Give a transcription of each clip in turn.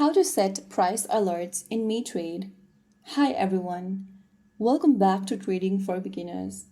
How to set price alerts in Mitrade. Hi everyone, welcome back to Trading for Beginners.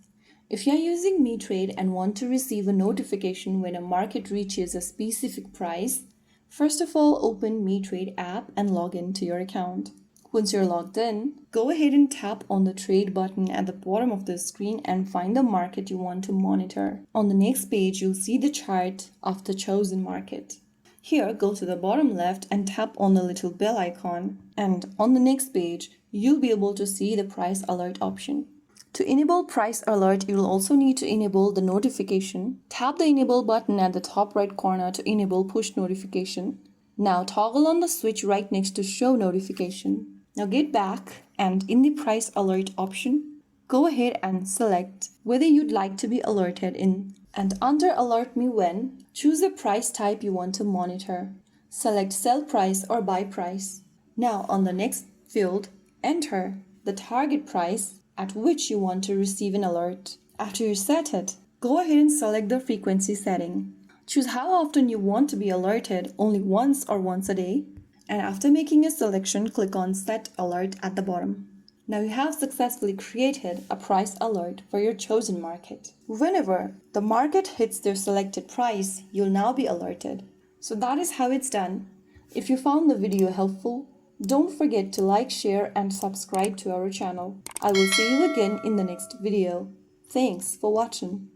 If you're using Mitrade and want to receive a notification when a market reaches a specific price, first of all open Mitrade app and log in to your account. Once you're logged in, go ahead and tap on the trade button at the bottom of the screen and find the market you want to monitor. On the next page, you'll see the chart of the chosen market. Here, go to the bottom left and tap on the little bell icon, and on the next page, you'll be able to see the price alert option. To enable price alert, you'll also need to enable the notification. Tap the enable button at the top right corner to enable push notification. Now toggle on the switch right next to show notification. Now get back and in the price alert option, go ahead and select whether you'd like to be alerted in. And under alert me when, choose the price type you want to monitor. Select sell price or buy price. Now on the next field, enter the target price at which you want to receive an alert. After you set it, go ahead and select the frequency setting. Choose how often you want to be alerted, only once or once a day. And after making a selection, click on Set Alert at the bottom. Now you have successfully created a price alert for your chosen market. Whenever the market hits their selected price, you'll now be alerted. So that is how it's done. If you found the video helpful, don't forget to like, share, and subscribe to our channel. I will see you again in the next video. Thanks for watching.